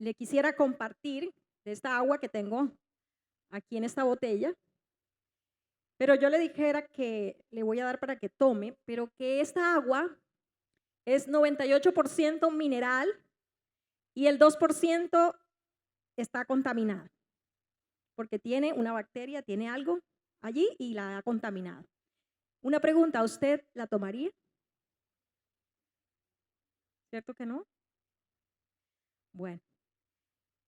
le quisiera compartir de esta agua que tengo aquí en esta botella, pero yo le dijera que le voy a dar para que tome, pero que esta agua es 98% mineral y el 2% está contaminada, porque tiene una bacteria, tiene algo allí y la ha contaminado. Una pregunta, ¿usted la tomaría? ¿Cierto que no? Bueno,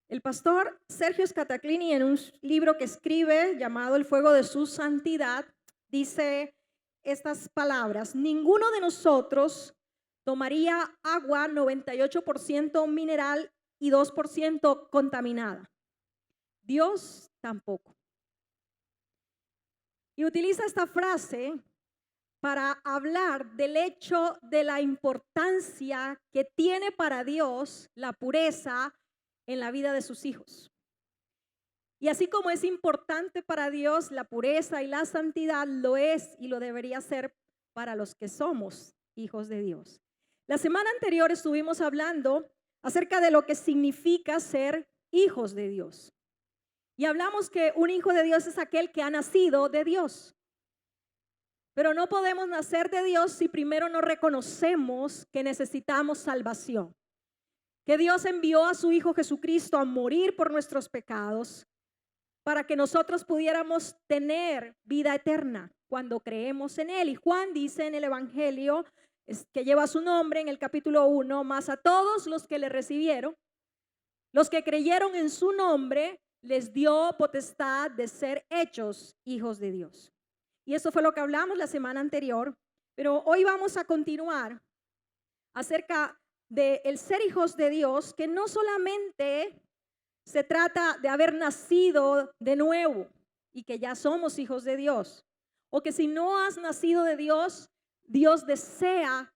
el pastor Sergio Scataclini en un libro que escribe llamado El fuego de su santidad dice estas palabras: ninguno de nosotros tomaría agua 98% mineral y 2% contaminada. Dios tampoco. Y utiliza esta frase para hablar del hecho de la importancia que tiene para Dios la pureza en la vida de sus hijos. Y así como es importante para Dios la pureza y la santidad, lo es y lo debería ser para los que somos hijos de Dios. La semana anterior estuvimos hablando acerca de lo que significa ser hijos de Dios. Y hablamos que un hijo de Dios es aquel que ha nacido de Dios. Pero no podemos nacer de Dios si primero no reconocemos que necesitamos salvación. Que Dios envió a su Hijo Jesucristo a morir por nuestros pecados para que nosotros pudiéramos tener vida eterna cuando creemos en Él. Y Juan dice en el Evangelio que lleva su nombre en el capítulo 1, más a todos los que le recibieron, los que creyeron en su nombre, les dio potestad de ser hechos hijos de Dios. Y eso fue lo que hablamos la semana anterior, pero hoy vamos a continuar acerca de el ser hijos de Dios, que no solamente se trata de haber nacido de nuevo y que ya somos hijos de Dios, o que si no has nacido de Dios, Dios desea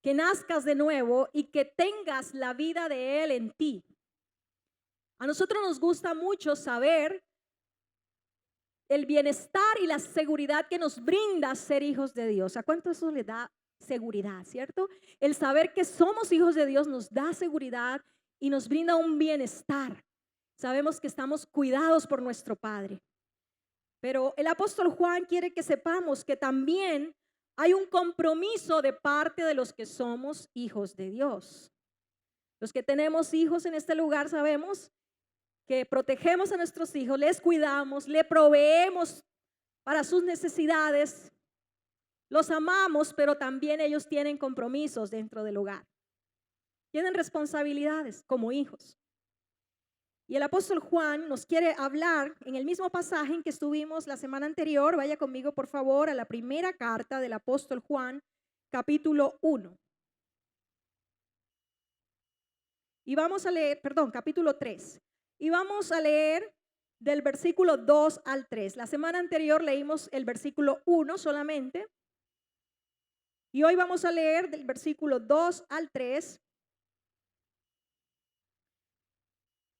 que nazcas de nuevo y que tengas la vida de Él en ti. A nosotros nos gusta mucho saber el bienestar y la seguridad que nos brinda ser hijos de Dios. ¿A cuánto eso le da seguridad, cierto? El saber que somos hijos de Dios nos da seguridad y nos brinda un bienestar. Sabemos que estamos cuidados por nuestro Padre. Pero el apóstol Juan quiere que sepamos que también hay un compromiso de parte de los que somos hijos de Dios. Los que tenemos hijos en este lugar sabemos que protegemos a nuestros hijos, les cuidamos, le proveemos para sus necesidades, los amamos, pero también ellos tienen compromisos dentro del hogar. Tienen responsabilidades como hijos. Y el apóstol Juan nos quiere hablar en el mismo pasaje en que estuvimos la semana anterior. Vaya conmigo, por favor, a la primera carta del apóstol Juan, capítulo 1. Y vamos a leer, capítulo 3. Y vamos a leer del versículo 2 al 3. La semana anterior leímos el versículo 1 solamente. Y hoy vamos a leer del versículo 2 al 3.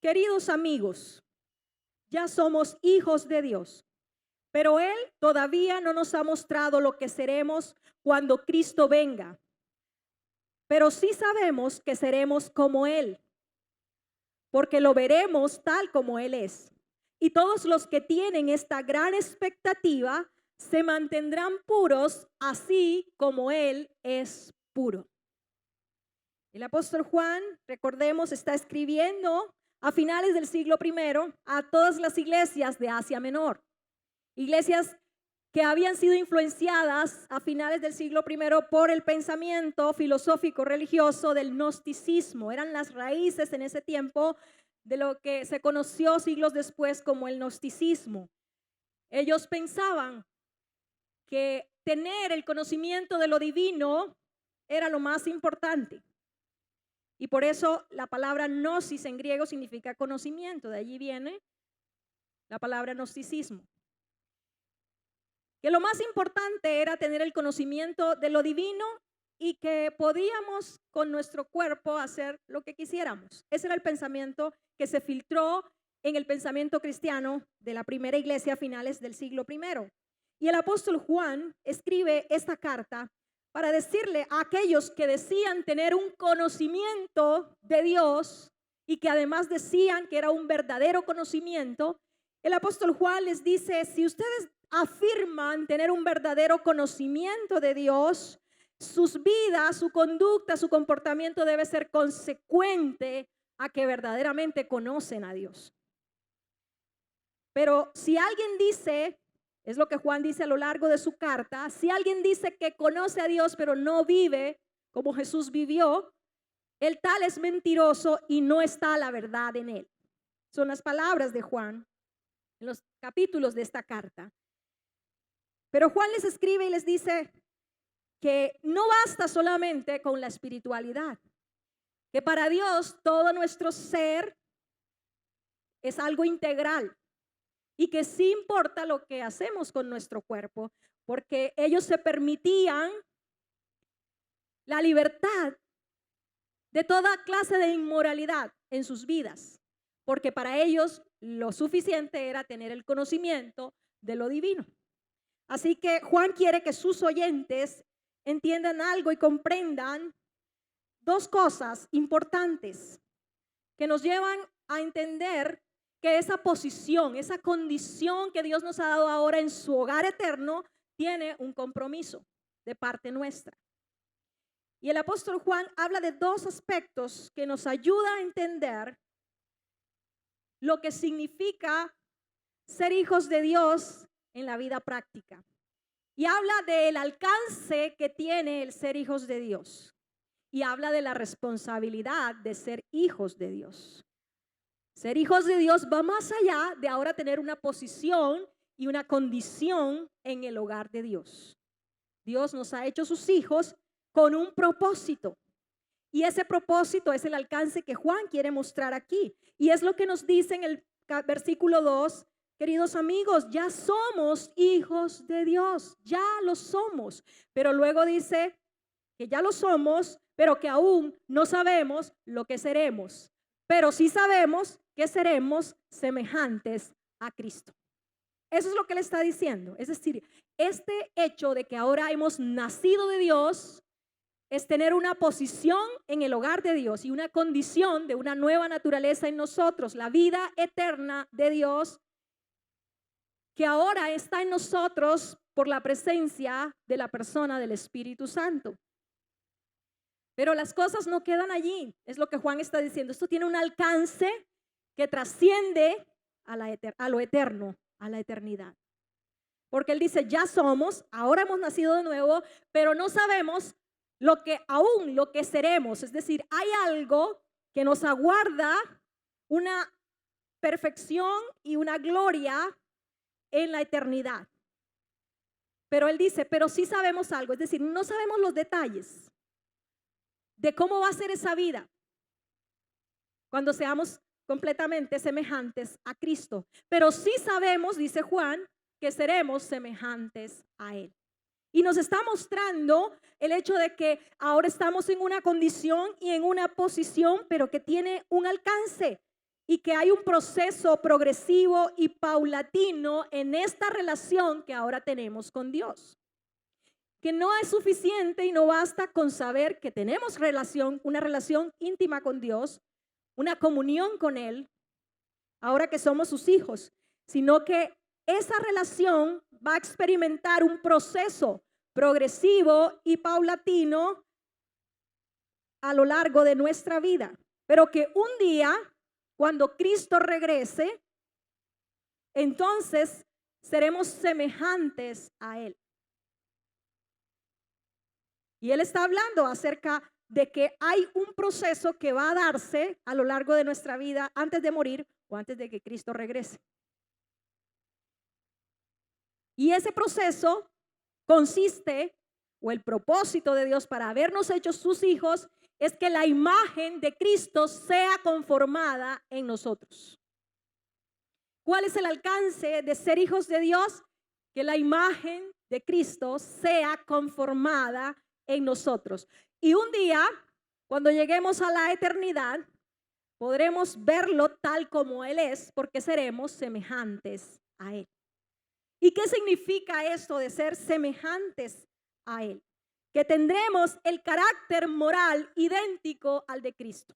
Queridos amigos, ya somos hijos de Dios, pero Él todavía no nos ha mostrado lo que seremos cuando Cristo venga. Pero sí sabemos que seremos como Él, porque lo veremos tal como Él es. Y todos los que tienen esta gran expectativa se mantendrán puros, así como Él es puro. El apóstol Juan, recordemos, está escribiendo a finales del siglo I a todas las iglesias de Asia Menor. Iglesias que habían sido influenciadas a finales del siglo I por el pensamiento filosófico religioso del gnosticismo. Eran las raíces en ese tiempo de lo que se conoció siglos después como el gnosticismo. Ellos pensaban que tener el conocimiento de lo divino era lo más importante. Y por eso la palabra gnosis en griego significa conocimiento. De allí viene la palabra gnosticismo. Que lo más importante era tener el conocimiento de lo divino y que podíamos con nuestro cuerpo hacer lo que quisiéramos. Ese era el pensamiento que se filtró en el pensamiento cristiano de la primera iglesia a finales del siglo I. Y el apóstol Juan escribe esta carta para decirle a aquellos que decían tener un conocimiento de Dios y que además decían que era un verdadero conocimiento, el apóstol Juan les dice, si ustedes afirman tener un verdadero conocimiento de Dios, sus vidas, su conducta, su comportamiento debe ser consecuente a que verdaderamente conocen a Dios. Pero si alguien dice, es lo que Juan dice a lo largo de su carta, si alguien dice que conoce a Dios pero no vive como Jesús vivió, el tal es mentiroso y no está la verdad en él. Son las palabras de Juan en los capítulos de esta carta. Pero Juan les escribe y les dice que no basta solamente con la espiritualidad, que para Dios todo nuestro ser es algo integral y que sí importa lo que hacemos con nuestro cuerpo, porque ellos se permitían la libertad de toda clase de inmoralidad en sus vidas, porque para ellos lo suficiente era tener el conocimiento de lo divino. Así que Juan quiere que sus oyentes entiendan algo y comprendan dos cosas importantes que nos llevan a entender que esa posición, esa condición que Dios nos ha dado ahora en su hogar eterno, tiene un compromiso de parte nuestra. Y el apóstol Juan habla de dos aspectos que nos ayuda a entender lo que significa ser hijos de Dios en la vida práctica. Y habla del alcance que tiene el ser hijos de Dios. Y habla de la responsabilidad de ser hijos de Dios. Ser hijos de Dios va más allá de ahora tener una posición y una condición en el hogar de Dios. Dios nos ha hecho sus hijos con un propósito. Y ese propósito es el alcance que Juan quiere mostrar aquí. Y es lo que nos dice en el versículo 2. Queridos amigos, ya somos hijos de Dios, ya lo somos. Pero luego dice que ya lo somos, pero que aún no sabemos lo que seremos. Pero sí sabemos que seremos semejantes a Cristo. Eso es lo que le está diciendo. Es decir, este hecho de que ahora hemos nacido de Dios es tener una posición en el hogar de Dios y una condición de una nueva naturaleza en nosotros, la vida eterna de Dios, que ahora está en nosotros por la presencia de la persona del Espíritu Santo. Pero las cosas no quedan allí, es lo que Juan está diciendo. Esto tiene un alcance que trasciende a lo eterno, a la eternidad. Porque él dice, ya somos, ahora hemos nacido de nuevo, pero no sabemos lo que seremos. Es decir, hay algo que nos aguarda una perfección y una gloria en la eternidad. Pero él dice, pero sí sabemos algo, es decir, no sabemos los detalles de cómo va a ser esa vida cuando seamos completamente semejantes a Cristo. Pero sí sabemos, dice Juan, que seremos semejantes a Él. Y nos está mostrando el hecho de que ahora estamos en una condición y en una posición, pero que tiene un alcance. Y que hay un proceso progresivo y paulatino en esta relación que ahora tenemos con Dios. Que no es suficiente y no basta con saber que tenemos una relación íntima con Dios, una comunión con Él, ahora que somos sus hijos, sino que esa relación va a experimentar un proceso progresivo y paulatino a lo largo de nuestra vida. Pero que un día, cuando Cristo regrese, entonces seremos semejantes a Él. Y Él está hablando acerca de que hay un proceso que va a darse a lo largo de nuestra vida antes de morir o antes de que Cristo regrese. Y ese proceso consiste, o el propósito de Dios para habernos hecho sus hijos, es que la imagen de Cristo sea conformada en nosotros. ¿Cuál es el alcance de ser hijos de Dios? Que la imagen de Cristo sea conformada en nosotros. Y un día, cuando lleguemos a la eternidad, podremos verlo tal como Él es, porque seremos semejantes a Él. ¿Y qué significa esto de ser semejantes a Él? Que tendremos el carácter moral idéntico al de Cristo.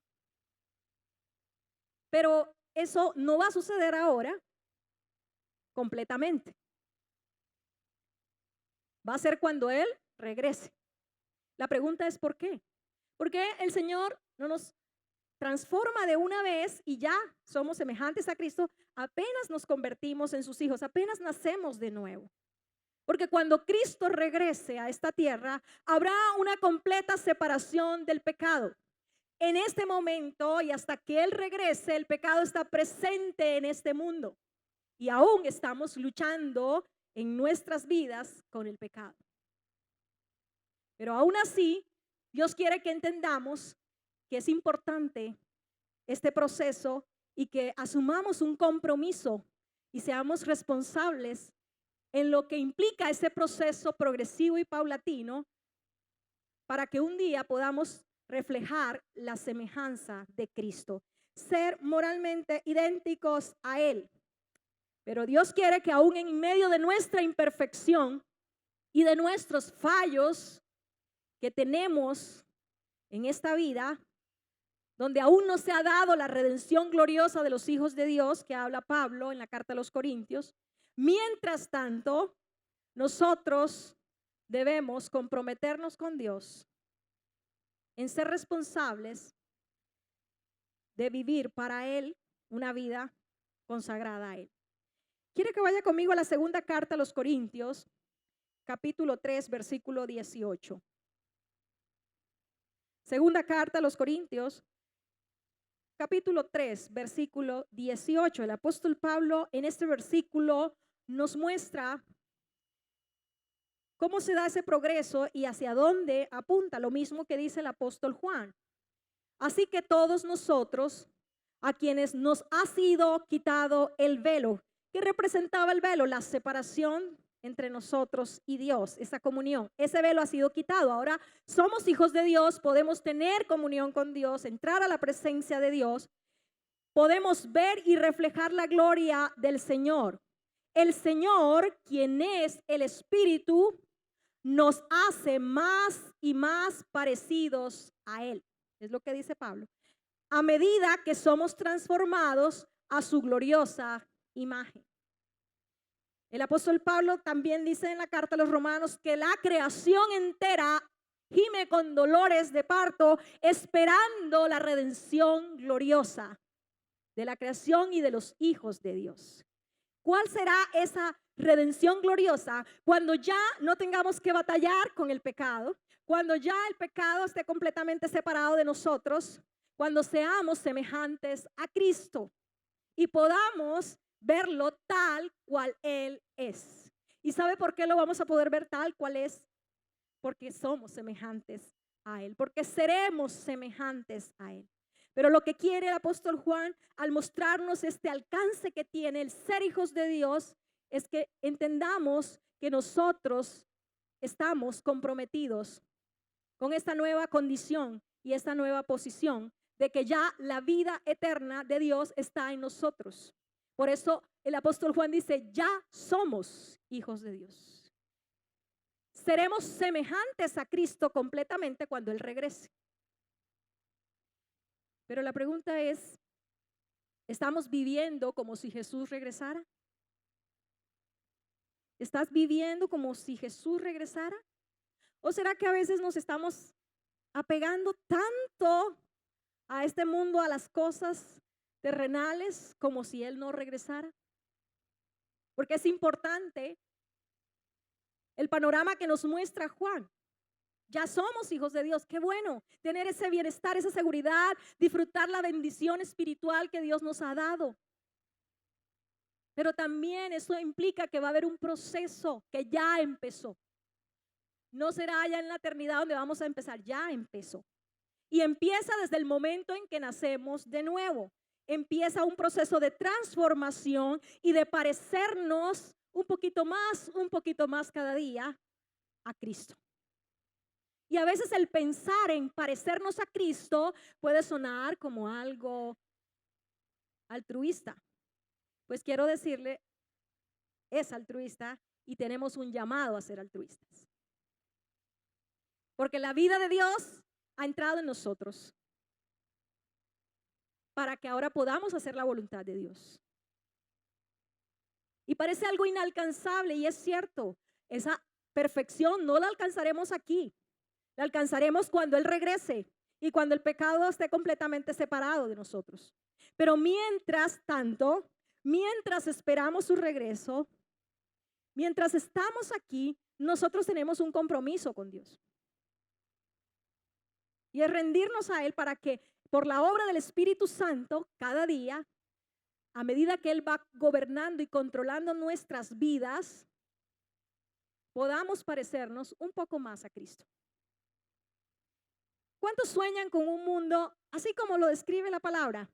Pero eso no va a suceder ahora completamente. Va a ser cuando Él regrese. La pregunta es ¿por qué? ¿Por qué el Señor no nos transforma de una vez y ya somos semejantes a Cristo? Apenas nos convertimos en sus hijos, apenas nacemos de nuevo. Porque cuando Cristo regrese a esta tierra, habrá una completa separación del pecado. En este momento y hasta que Él regrese, el pecado está presente en este mundo. Y aún estamos luchando en nuestras vidas con el pecado. Pero aún así, Dios quiere que entendamos que es importante este proceso y que asumamos un compromiso y seamos responsables en lo que implica ese proceso progresivo y paulatino para que un día podamos reflejar la semejanza de Cristo, ser moralmente idénticos a Él. Pero Dios quiere que aún en medio de nuestra imperfección y de nuestros fallos que tenemos en esta vida, donde aún no se ha dado la redención gloriosa de los hijos de Dios, que habla Pablo en la carta a los Corintios, mientras tanto, nosotros debemos comprometernos con Dios en ser responsables de vivir para Él una vida consagrada a Él. ¿Quiere que vaya conmigo a la segunda carta a los Corintios, capítulo 3, versículo 18? Segunda carta a los Corintios, capítulo 3, versículo 18. El apóstol Pablo en este versículo nos muestra cómo se da ese progreso y hacia dónde apunta, lo mismo que dice el apóstol Juan. Así que todos nosotros, a quienes nos ha sido quitado el velo, ¿qué representaba el velo? La separación entre nosotros y Dios, esa comunión. Ese velo ha sido quitado. Ahora somos hijos de Dios, podemos tener comunión con Dios, entrar a la presencia de Dios, podemos ver y reflejar la gloria del Señor. El Señor, quien es el Espíritu, nos hace más y más parecidos a Él. Es lo que dice Pablo. A medida que somos transformados a su gloriosa imagen. El apóstol Pablo también dice en la carta a los Romanos que la creación entera gime con dolores de parto, esperando la redención gloriosa de la creación y de los hijos de Dios. ¿Cuál será esa redención gloriosa? Cuando ya no tengamos que batallar con el pecado, cuando ya el pecado esté completamente separado de nosotros, cuando seamos semejantes a Cristo y podamos verlo tal cual Él es. ¿Y sabe por qué lo vamos a poder ver tal cual es? Porque somos semejantes a Él, porque seremos semejantes a Él. Pero lo que quiere el apóstol Juan al mostrarnos este alcance que tiene el ser hijos de Dios es que entendamos que nosotros estamos comprometidos con esta nueva condición y esta nueva posición de que ya la vida eterna de Dios está en nosotros. Por eso el apóstol Juan dice, ya somos hijos de Dios. Seremos semejantes a Cristo completamente cuando Él regrese. Pero la pregunta es, ¿estamos viviendo como si Jesús regresara? ¿Estás viviendo como si Jesús regresara? ¿O será que a veces nos estamos apegando tanto a este mundo, a las cosas terrenales, como si Él no regresara? Porque es importante el panorama que nos muestra Juan. Ya somos hijos de Dios, qué bueno tener ese bienestar, esa seguridad, disfrutar la bendición espiritual que Dios nos ha dado. Pero también eso implica que va a haber un proceso que ya empezó. No será ya en la eternidad donde vamos a empezar, ya empezó. Y empieza desde el momento en que nacemos de nuevo. Empieza un proceso de transformación y de parecernos un poquito más cada día a Cristo. Y a veces el pensar en parecernos a Cristo puede sonar como algo altruista. Pues quiero decirle, es altruista y tenemos un llamado a ser altruistas. Porque la vida de Dios ha entrado en nosotros. para que ahora podamos hacer la voluntad de Dios. Y parece algo inalcanzable, y es cierto, esa perfección no la alcanzaremos aquí, la alcanzaremos cuando Él regrese y cuando el pecado esté completamente separado de nosotros. Pero mientras tanto, mientras esperamos su regreso, mientras estamos aquí, nosotros tenemos un compromiso con Dios. Y es rendirnos a Él para que por la obra del Espíritu Santo, cada día, a medida que Él va gobernando y controlando nuestras vidas, podamos parecernos un poco más a Cristo. ¿Cuántos sueñan con un mundo así como lo describe la palabra?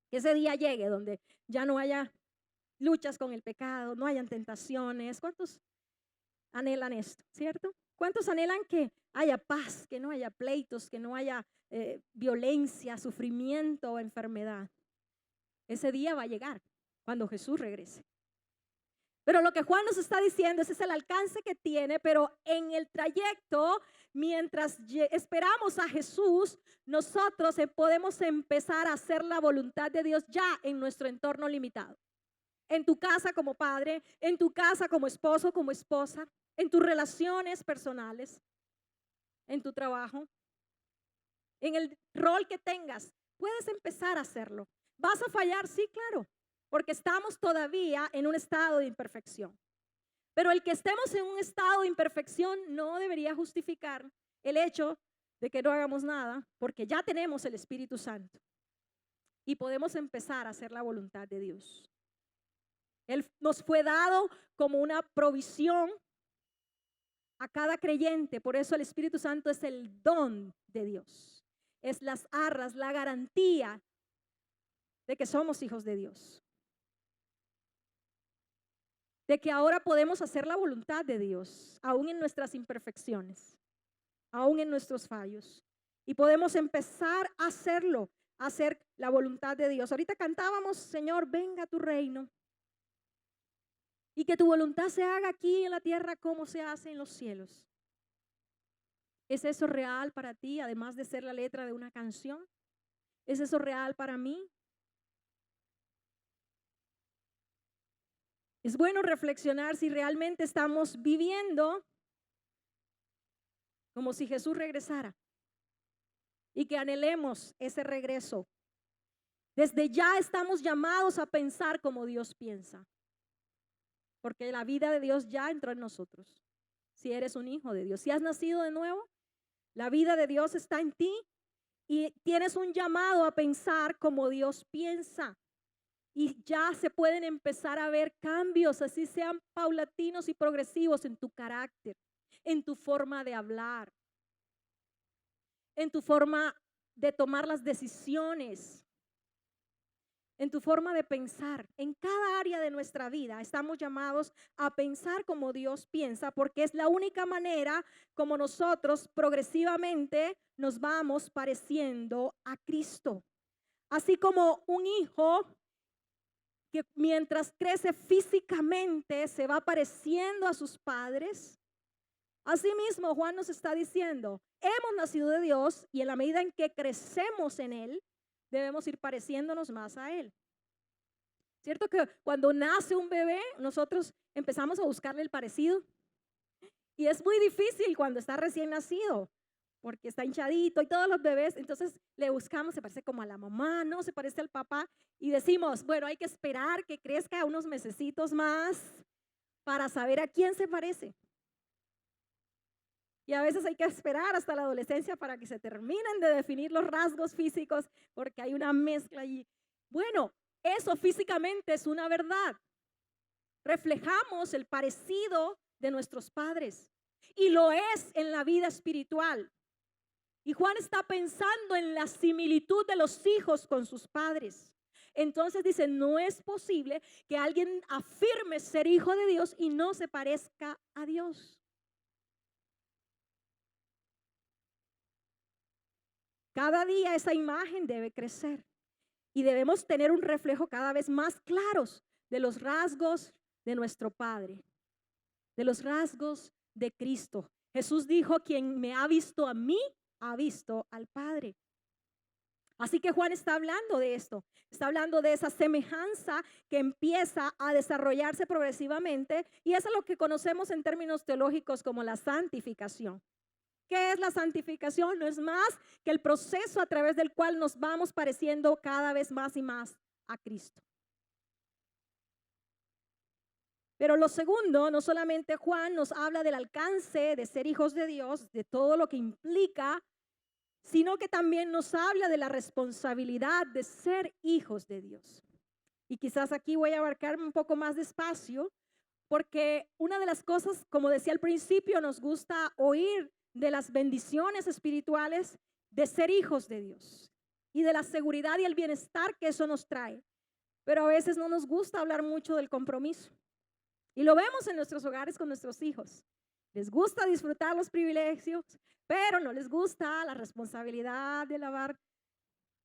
Que ese día llegue donde ya no haya luchas con el pecado, no hayan tentaciones. ¿Cuántos anhelan esto, cierto? ¿Cuántos anhelan que haya paz, que no haya pleitos, que no haya violencia, sufrimiento o enfermedad? Ese día va a llegar cuando Jesús regrese. Pero lo que Juan nos está diciendo es el alcance que tiene, pero en el trayecto, mientras esperamos a Jesús, nosotros podemos empezar a hacer la voluntad de Dios ya en nuestro entorno limitado. En tu casa como padre, en tu casa como esposo, como esposa, en tus relaciones personales, en tu trabajo, en el rol que tengas, puedes empezar a hacerlo. ¿Vas a fallar? Sí, claro, porque estamos todavía en un estado de imperfección. Pero el que estemos en un estado de imperfección no debería justificar el hecho de que no hagamos nada, porque ya tenemos el Espíritu Santo y podemos empezar a hacer la voluntad de Dios. Él nos fue dado como una provisión a cada creyente, por eso el Espíritu Santo es el don de Dios. Es las arras, la garantía de que somos hijos de Dios. De que ahora podemos hacer la voluntad de Dios, aún en nuestras imperfecciones, aún en nuestros fallos. Y podemos empezar a hacerlo, a hacer la voluntad de Dios. Ahorita cantábamos, Señor, venga tu reino. Y que tu voluntad se haga aquí en la tierra como se hace en los cielos. ¿Es eso real para ti, además de ser la letra de una canción? ¿Es eso real para mí? Es bueno reflexionar si realmente estamos viviendo como si Jesús regresara y que anhelemos ese regreso. Desde ya estamos llamados a pensar como Dios piensa, porque la vida de Dios ya entró en nosotros. Si eres un hijo de Dios, si has nacido de nuevo, la vida de Dios está en ti y tienes un llamado a pensar como Dios piensa. Y ya se pueden empezar a ver cambios, así sean paulatinos y progresivos en tu carácter, en tu forma de hablar, en tu forma de tomar las decisiones, en tu forma de pensar. En cada área de nuestra vida estamos llamados a pensar como Dios piensa, porque es la única manera como nosotros progresivamente nos vamos pareciendo a Cristo. Así como un hijo que mientras crece físicamente se va pareciendo a sus padres. Asimismo, Juan nos está diciendo, hemos nacido de Dios y en la medida en que crecemos en Él, debemos ir pareciéndonos más a Él. ¿Cierto que cuando nace un bebé, nosotros empezamos a buscarle el parecido? Y es muy difícil cuando está recién nacido, porque está hinchadito y todos los bebés, entonces le buscamos, se parece como a la mamá, no se parece al papá, y decimos, bueno, hay que esperar que crezca unos mesecitos más para saber a quién se parece. Y a veces hay que esperar hasta la adolescencia para que se terminen de definir los rasgos físicos, porque hay una mezcla allí. Bueno, eso físicamente es una verdad. Reflejamos el parecido de nuestros padres, y lo es en la vida espiritual. Y Juan está pensando en la similitud de los hijos con sus padres. Entonces dice, no es posible que alguien afirme ser hijo de Dios y no se parezca a Dios. Cada día esa imagen debe crecer y debemos tener un reflejo cada vez más claros de los rasgos de nuestro Padre, de los rasgos de Cristo. Jesús dijo, quien me ha visto a mí, ha visto al Padre. Así que Juan está hablando de esto, está hablando de esa semejanza que empieza a desarrollarse progresivamente y eso es lo que conocemos en términos teológicos como la santificación. ¿Qué es la santificación? No es más que el proceso a través del cual nos vamos pareciendo cada vez más y más a Cristo. Pero lo segundo, no solamente Juan nos habla del alcance de ser hijos de Dios, de todo lo que implica, sino que también nos habla de la responsabilidad de ser hijos de Dios. Y quizás aquí voy a abarcar un poco más despacio, porque una de las cosas, como decía al principio, nos gusta oír de las bendiciones espirituales de ser hijos de Dios y de la seguridad y el bienestar que eso nos trae. Pero a veces no nos gusta hablar mucho del compromiso. Y lo vemos en nuestros hogares con nuestros hijos. Les gusta disfrutar los privilegios, pero no les gusta la responsabilidad de lavar,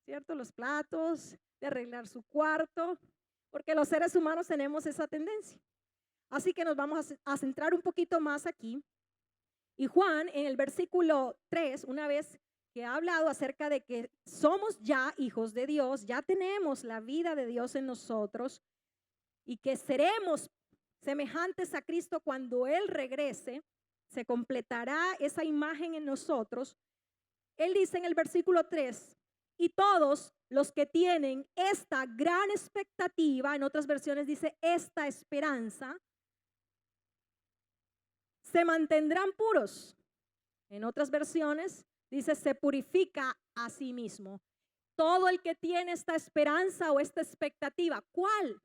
¿cierto?, los platos, de arreglar su cuarto, porque los seres humanos tenemos esa tendencia. Así que nos vamos a centrar un poquito más aquí. Y Juan, en el versículo 3, una vez que ha hablado acerca de que somos ya hijos de Dios, ya tenemos la vida de Dios en nosotros y que seremos semejantes a Cristo cuando Él regrese, se completará esa imagen en nosotros. Él dice en el versículo 3, y todos los que tienen esta gran expectativa, en otras versiones dice esta esperanza, se mantendrán puros. En otras versiones dice se purifica a sí mismo. Todo el que tiene esta esperanza o esta expectativa, ¿cuál?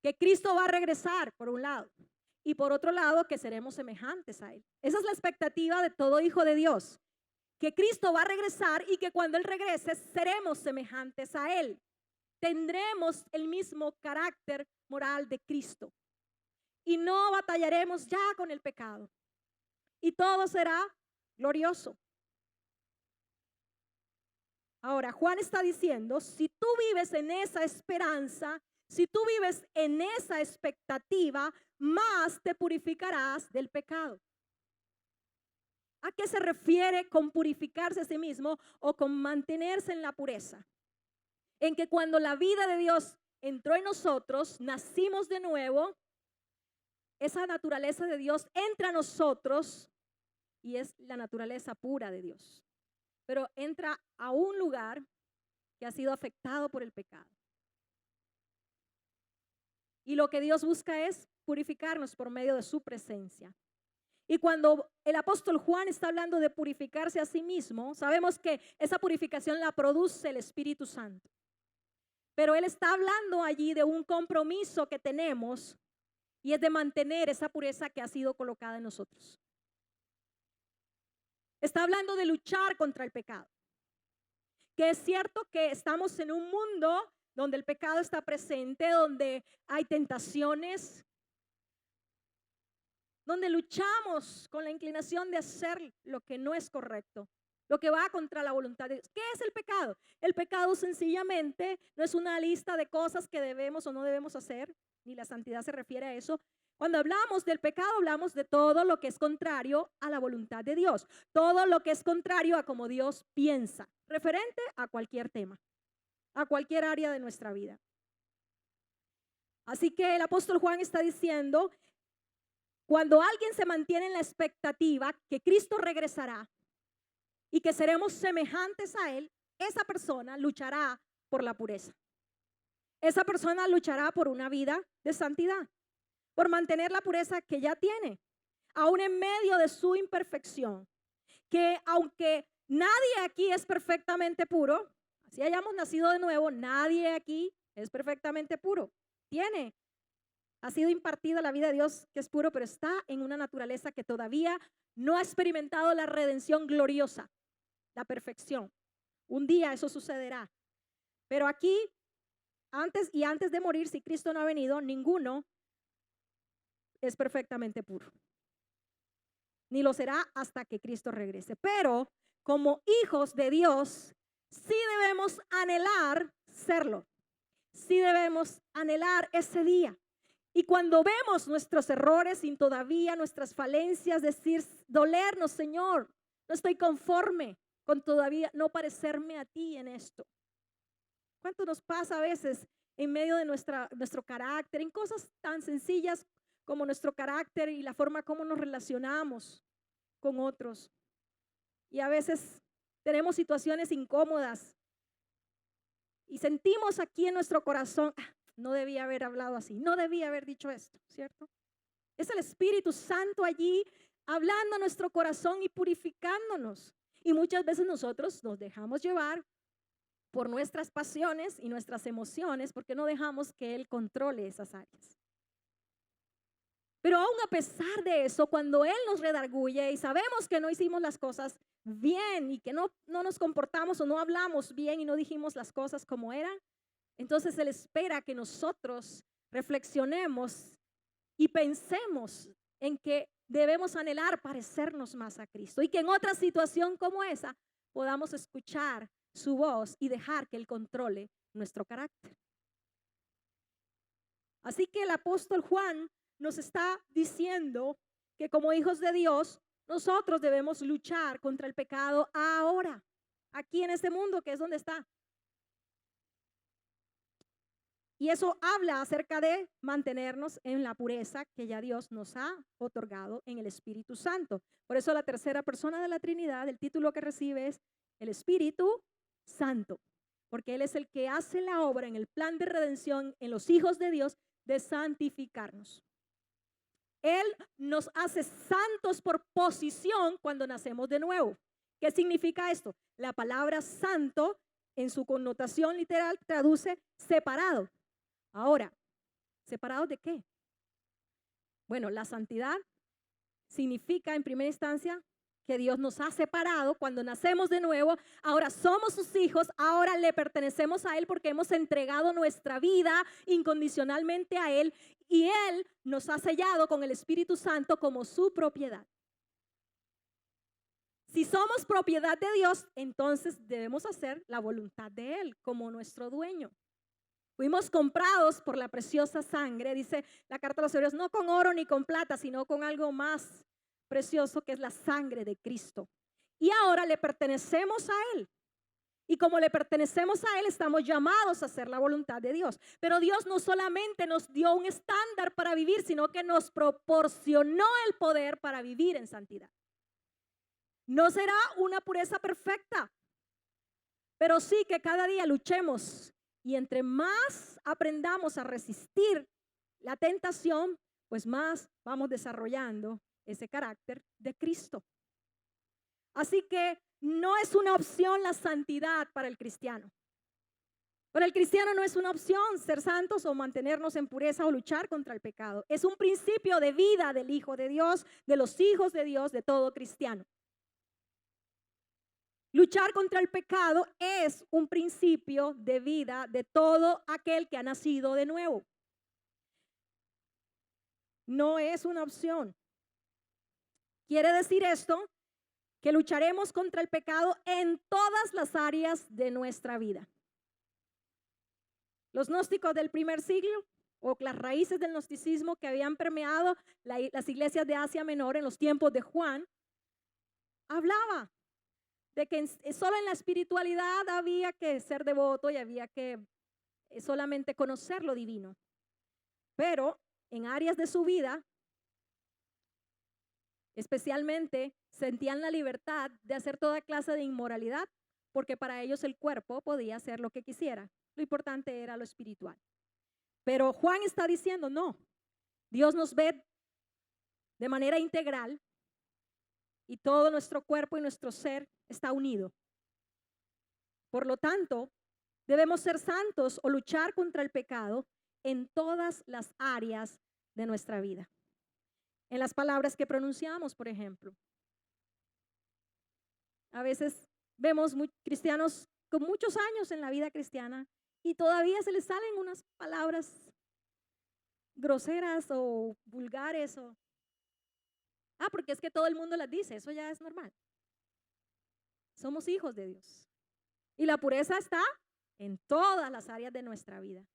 Que Cristo va a regresar, por un lado, y por otro lado, que seremos semejantes a Él. Esa es la expectativa de todo hijo de Dios, que Cristo va a regresar y que cuando Él regrese seremos semejantes a Él. Tendremos el mismo carácter moral de Cristo y no batallaremos ya con el pecado y todo será glorioso. Ahora, Juan está diciendo, si tú vives en esa esperanza, si tú vives en esa expectativa, más te purificarás del pecado. ¿A qué se refiere con purificarse a sí mismo o con mantenerse en la pureza? En que cuando la vida de Dios entró en nosotros, nacimos de nuevo, esa naturaleza de Dios entra a nosotros y es la naturaleza pura de Dios. Pero entra a un lugar que ha sido afectado por el pecado. Y lo que Dios busca es purificarnos por medio de su presencia. Y cuando el apóstol Juan está hablando de purificarse a sí mismo, sabemos que esa purificación la produce el Espíritu Santo. Pero él está hablando allí de un compromiso que tenemos y es de mantener esa pureza que ha sido colocada en nosotros. Está hablando de luchar contra el pecado. Que es cierto que estamos en un mundo donde el pecado está presente, donde hay tentaciones, donde luchamos con la inclinación de hacer lo que no es correcto, lo que va contra la voluntad de Dios. ¿Qué es el pecado? El pecado sencillamente no es una lista de cosas que debemos o no debemos hacer, ni la santidad se refiere a eso. Cuando hablamos del pecado, hablamos de todo lo que es contrario a la voluntad de Dios, todo lo que es contrario a como Dios piensa, referente a cualquier tema, a cualquier área de nuestra vida. Así que el apóstol Juan está diciendo, cuando alguien se mantiene en la expectativa que Cristo regresará y que seremos semejantes a Él, esa persona luchará por la pureza. Esa persona luchará por una vida de santidad, por mantener la pureza que ya tiene, aún en medio de su imperfección. Que aunque nadie aquí es perfectamente puro, así hayamos nacido de nuevo, nadie aquí es perfectamente puro. Ha sido impartida la vida de Dios que es puro, pero está en una naturaleza que todavía no ha experimentado la redención gloriosa, la perfección. Un día eso sucederá. Pero aquí, antes de morir, si Cristo no ha venido, ninguno es perfectamente puro. Ni lo será hasta que Cristo regrese. Pero como hijos de Dios, sí debemos anhelar serlo. Sí debemos anhelar ese día. Y cuando vemos nuestros errores y todavía nuestras falencias, decir, dolernos, Señor, no estoy conforme. con todavía no parecerme a ti en esto. ¿Cuánto nos pasa a veces en medio de nuestro carácter, en cosas tan sencillas como nuestro carácter y la forma como nos relacionamos con otros? Y a veces tenemos situaciones incómodas y sentimos aquí en nuestro corazón, no debía haber hablado así, no debía haber dicho esto, ¿cierto? Es el Espíritu Santo allí hablando a nuestro corazón y purificándonos. Y muchas veces nosotros nos dejamos llevar por nuestras pasiones y nuestras emociones porque no dejamos que Él controle esas áreas. Pero aún a pesar de eso, cuando Él nos redarguye y sabemos que no hicimos las cosas bien y que no nos comportamos o no hablamos bien y no dijimos las cosas como eran, entonces Él espera que nosotros reflexionemos y pensemos en que debemos anhelar parecernos más a Cristo y que en otra situación como esa podamos escuchar su voz y dejar que Él controle nuestro carácter. Así que el apóstol Juan nos está diciendo que como hijos de Dios, nosotros debemos luchar contra el pecado ahora, aquí en este mundo que es donde está. Y eso habla acerca de mantenernos en la pureza que ya Dios nos ha otorgado en el Espíritu Santo. Por eso la tercera persona de la Trinidad, el título que recibe es el Espíritu Santo, porque Él es el que hace la obra en el plan de redención en los hijos de Dios de santificarnos. Él nos hace santos por posición cuando nacemos de nuevo. ¿Qué significa esto? La palabra santo en su connotación literal traduce separado. Ahora, ¿separados de qué? Bueno, la santidad significa en primera instancia que Dios nos ha separado cuando nacemos de nuevo. Ahora somos sus hijos, ahora le pertenecemos a Él porque hemos entregado nuestra vida incondicionalmente a Él y Él nos ha sellado con el Espíritu Santo como su propiedad. Si somos propiedad de Dios, entonces debemos hacer la voluntad de Él como nuestro dueño. Fuimos comprados por la preciosa sangre, dice la carta a los Hebreos, no con oro ni con plata, sino con algo más precioso que es la sangre de Cristo. Y ahora le pertenecemos a Él. Y como le pertenecemos a Él, estamos llamados a hacer la voluntad de Dios. Pero Dios no solamente nos dio un estándar para vivir, sino que nos proporcionó el poder para vivir en santidad. No será una pureza perfecta, pero sí que cada día luchemos. Y entre más aprendamos a resistir la tentación, pues más vamos desarrollando ese carácter de Cristo. Así que no es una opción la santidad para el cristiano. Para el cristiano no es una opción ser santos o mantenernos en pureza o luchar contra el pecado. Es un principio de vida del Hijo de Dios, de los hijos de Dios, de todo cristiano. Luchar contra el pecado es un principio de vida de todo aquel que ha nacido de nuevo. No es una opción. Quiere decir esto que lucharemos contra el pecado en todas las áreas de nuestra vida. Los gnósticos del primer siglo o las raíces del gnosticismo que habían permeado las iglesias de Asia Menor en los tiempos de Juan, hablaba de que solo en la espiritualidad había que ser devoto y había que solamente conocer lo divino. Pero en áreas de su vida, especialmente, sentían la libertad de hacer toda clase de inmoralidad, porque para ellos el cuerpo podía hacer lo que quisiera. Lo importante era lo espiritual. Pero Juan está diciendo, no, Dios nos ve de manera integral y todo nuestro cuerpo y nuestro ser está unido. Por lo tanto, debemos ser santos o luchar contra el pecado en todas las áreas de nuestra vida. En las palabras que pronunciamos, por ejemplo. A veces vemos cristianos con muchos años en la vida cristiana y todavía se les salen unas palabras groseras o vulgares porque es que todo el mundo las dice, eso ya es normal. Somos hijos de Dios. Y la pureza está en todas las áreas de nuestra vida.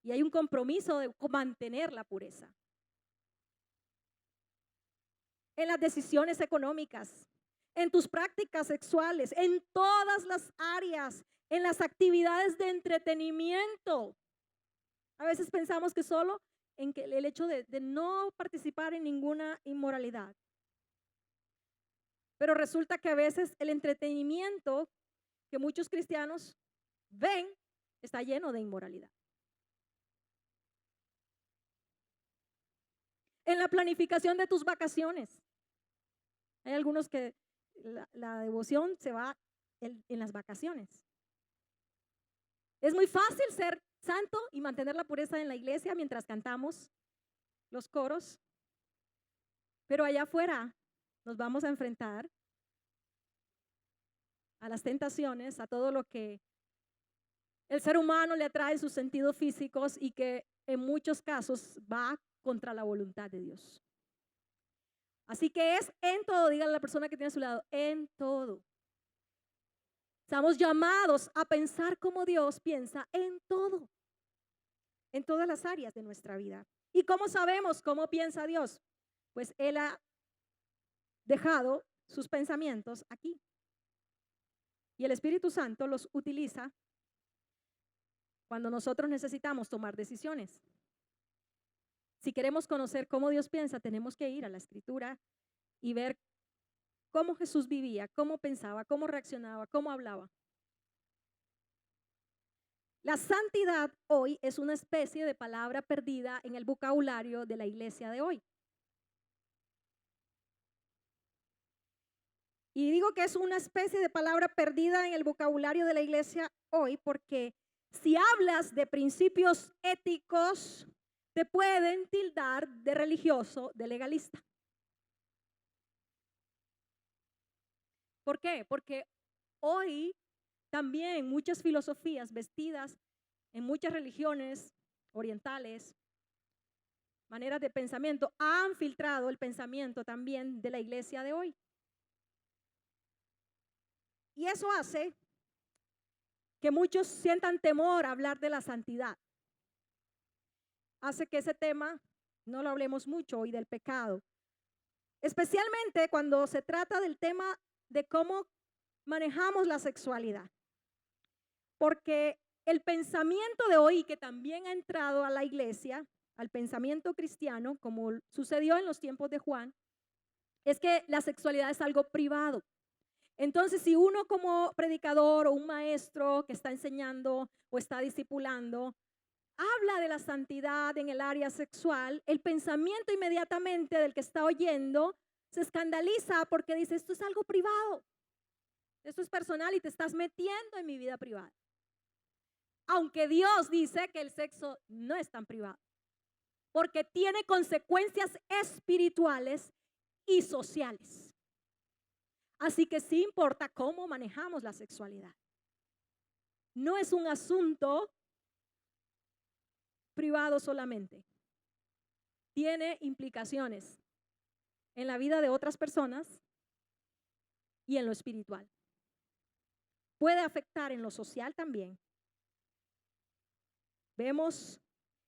Y hay un compromiso de mantener la pureza. En las decisiones económicas, en tus prácticas sexuales, en todas las áreas, en las actividades de entretenimiento. A veces pensamos que solo en que el hecho de no participar en ninguna inmoralidad. Pero resulta que a veces el entretenimiento que muchos cristianos ven está lleno de inmoralidad. En la planificación de tus vacaciones. Hay algunos que la devoción se va en las vacaciones. Es muy fácil ser santo y mantener la pureza en la iglesia mientras cantamos los coros, pero allá afuera nos vamos a enfrentar a las tentaciones, a todo lo que el ser humano le atrae en sus sentidos físicos y que en muchos casos va contra la voluntad de Dios. Así que es en todo, dígale a la persona que tiene a su lado, en todo. Estamos llamados a pensar como Dios piensa en todo, en todas las áreas de nuestra vida. ¿Y cómo sabemos cómo piensa Dios? Pues Él ha dejado sus pensamientos aquí. Y el Espíritu Santo los utiliza cuando nosotros necesitamos tomar decisiones. Si queremos conocer cómo Dios piensa, tenemos que ir a la Escritura y ver cómo Jesús vivía, cómo pensaba, cómo reaccionaba, cómo hablaba. La santidad hoy es una especie de palabra perdida en el vocabulario de la iglesia de hoy. Y digo que es una especie de palabra perdida en el vocabulario de la iglesia hoy porque si hablas de principios éticos, te pueden tildar de religioso, de legalista. ¿Por qué? Porque hoy también muchas filosofías vestidas en muchas religiones orientales, maneras de pensamiento, han filtrado el pensamiento también de la iglesia de hoy. Y eso hace que muchos sientan temor a hablar de la santidad. Hace que ese tema no lo hablemos mucho hoy del pecado. Especialmente cuando se trata del tema de cómo manejamos la sexualidad. Porque el pensamiento de hoy, que también ha entrado a la iglesia, al pensamiento cristiano, como sucedió en los tiempos de Juan, es que la sexualidad es algo privado. Entonces, si uno como predicador o un maestro que está enseñando o está discipulando, habla de la santidad en el área sexual, el pensamiento inmediatamente del que está oyendo se escandaliza porque dice, esto es algo privado, esto es personal y te estás metiendo en mi vida privada. Aunque Dios dice que el sexo no es tan privado, porque tiene consecuencias espirituales y sociales. Así que sí importa cómo manejamos la sexualidad. No es un asunto privado solamente. Tiene implicaciones en la vida de otras personas y en lo espiritual. Puede afectar en lo social también. Vemos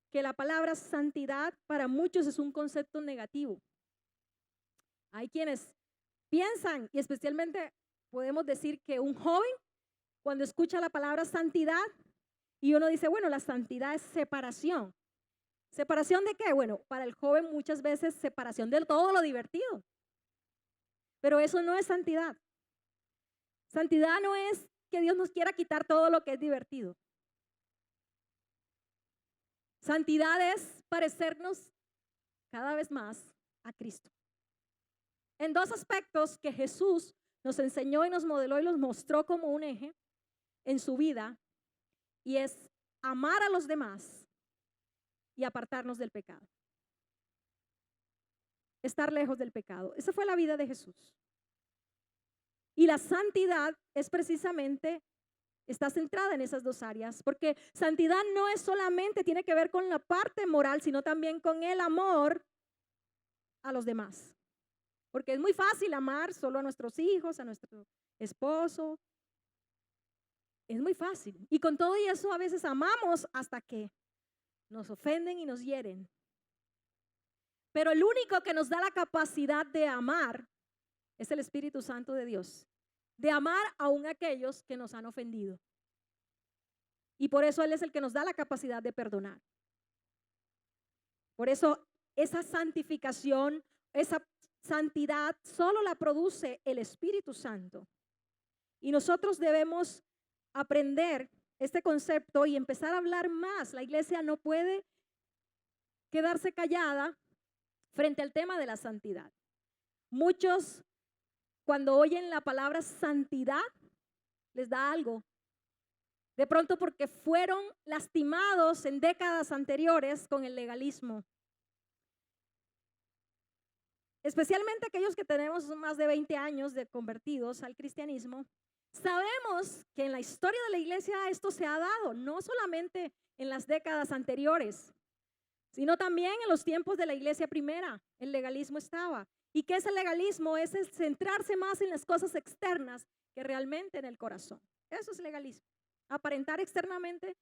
que la palabra santidad para muchos es un concepto negativo. Hay quienes piensan, y especialmente podemos decir que un joven, cuando escucha la palabra santidad, y uno dice, bueno, la santidad es separación. ¿Separación de qué? Bueno, para el joven muchas veces separación de todo lo divertido. Pero eso no es santidad. Santidad no es que Dios nos quiera quitar todo lo que es divertido. Santidad es parecernos cada vez más a Cristo. En dos aspectos que Jesús nos enseñó y nos modeló y los mostró como un eje en su vida, y es amar a los demás y apartarnos del pecado. Estar lejos del pecado. Esa fue la vida de Jesús. Y la santidad es precisamente, está centrada en esas dos áreas, porque santidad no es solamente, tiene que ver con la parte moral, sino también con el amor a los demás. Porque es muy fácil amar solo a nuestros hijos, a nuestro esposo. Es muy fácil. Y con todo eso a veces amamos hasta que nos ofenden y nos hieren. Pero el único que nos da la capacidad de amar Es el Espíritu Santo de Dios, de amar aún a aquellos que nos han ofendido. Y por eso Él es el que nos da la capacidad de perdonar. Por eso esa santificación, esa santidad solo la produce el Espíritu Santo. Y nosotros debemos aprender este concepto y empezar a hablar más. La iglesia no puede quedarse callada frente al tema de la santidad. Muchos, cuando oyen la palabra santidad, les da algo. De pronto porque fueron lastimados en décadas anteriores con el legalismo. Especialmente aquellos que tenemos más de 20 años de convertidos al cristianismo, sabemos que en la historia de la iglesia esto se ha dado, no solamente en las décadas anteriores, sino también en los tiempos de la iglesia primera, el legalismo estaba. ¿Y qué es el legalismo? Es el centrarse más en las cosas externas que realmente en el corazón. Eso es legalismo. Aparentar externamente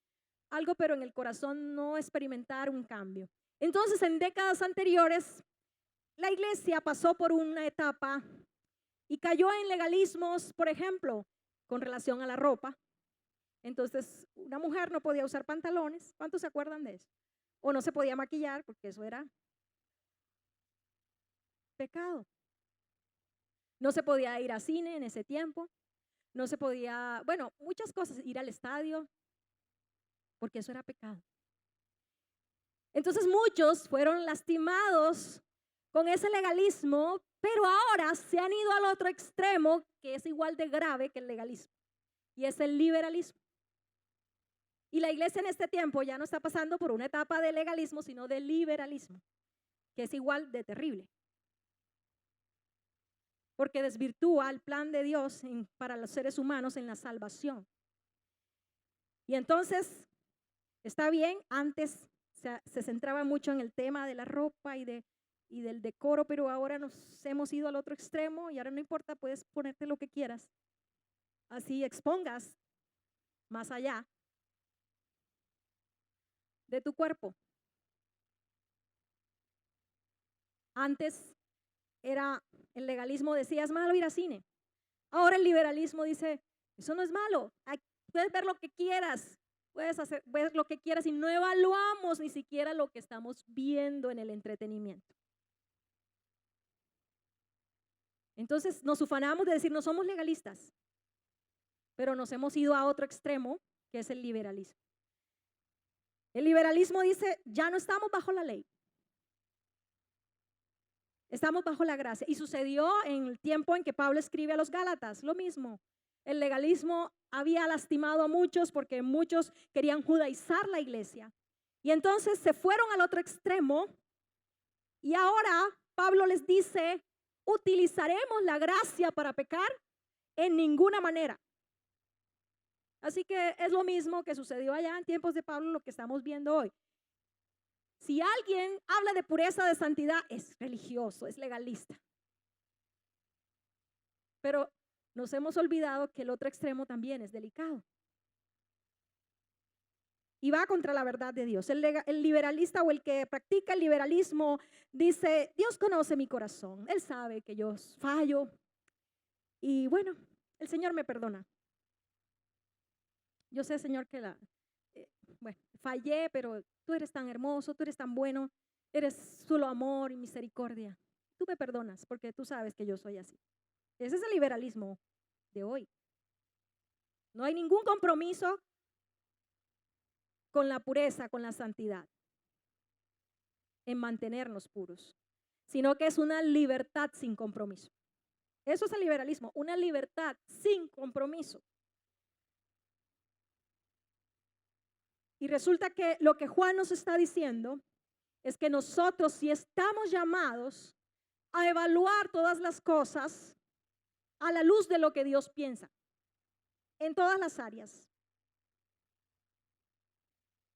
algo, pero en el corazón no experimentar un cambio. Entonces, en décadas anteriores, la iglesia pasó por una etapa y cayó en legalismos, por ejemplo, con relación a la ropa. Entonces, una mujer no podía usar pantalones. ¿Cuántos se acuerdan de eso? O no se podía maquillar porque eso era pecado. No se podía ir a cine en ese tiempo. No se podía, bueno, muchas cosas, ir al estadio, porque eso era pecado. Entonces muchos fueron lastimados con ese legalismo, pero ahora se han ido al otro extremo, que es igual de grave que el legalismo, y es el liberalismo. Y la iglesia en este tiempo ya no está pasando por una etapa de legalismo, sino de liberalismo, que es igual de terrible. Porque desvirtúa el plan de Dios para los seres humanos en la salvación. Y entonces, está bien, antes se centraba mucho en el tema de la ropa y del decoro, pero ahora nos hemos ido al otro extremo y ahora no importa, puedes ponerte lo que quieras. Así expongas más allá de tu cuerpo. Antes el legalismo decía, es malo ir al cine. Ahora el liberalismo dice, eso no es malo, puedes ver lo que quieras, puedes ver lo que quieras y no evaluamos ni siquiera lo que estamos viendo en el entretenimiento. Entonces nos ufanamos de decir, no somos legalistas, pero nos hemos ido a otro extremo, que es el liberalismo. El liberalismo dice, ya no estamos bajo la ley. Estamos bajo la gracia. Y sucedió en el tiempo en que Pablo escribe a los Gálatas, lo mismo. El legalismo había lastimado a muchos porque muchos querían judaizar la iglesia. Y entonces se fueron al otro extremo y ahora Pablo les dice, ¿utilizaremos la gracia para pecar? En ninguna manera. Así que es lo mismo que sucedió allá en tiempos de Pablo, lo que estamos viendo hoy. Si alguien habla de pureza, de santidad, es religioso, es legalista. Pero nos hemos olvidado que el otro extremo también es delicado. Y va contra la verdad de Dios. El liberalista o el que practica el liberalismo dice, Dios conoce mi corazón, Él sabe que yo fallo y bueno, el Señor me perdona. Yo sé, Señor, que fallé, pero tú eres tan hermoso, tú eres tan bueno, eres solo amor y misericordia. Tú me perdonas porque tú sabes que yo soy así. Ese es el liberalismo de hoy. No hay ningún compromiso con la pureza, con la santidad, en mantenernos puros, sino que es una libertad sin compromiso. Eso es el liberalismo, una libertad sin compromiso. Y resulta que lo que Juan nos está diciendo es que nosotros, si estamos llamados a evaluar todas las cosas a la luz de lo que Dios piensa, en todas las áreas,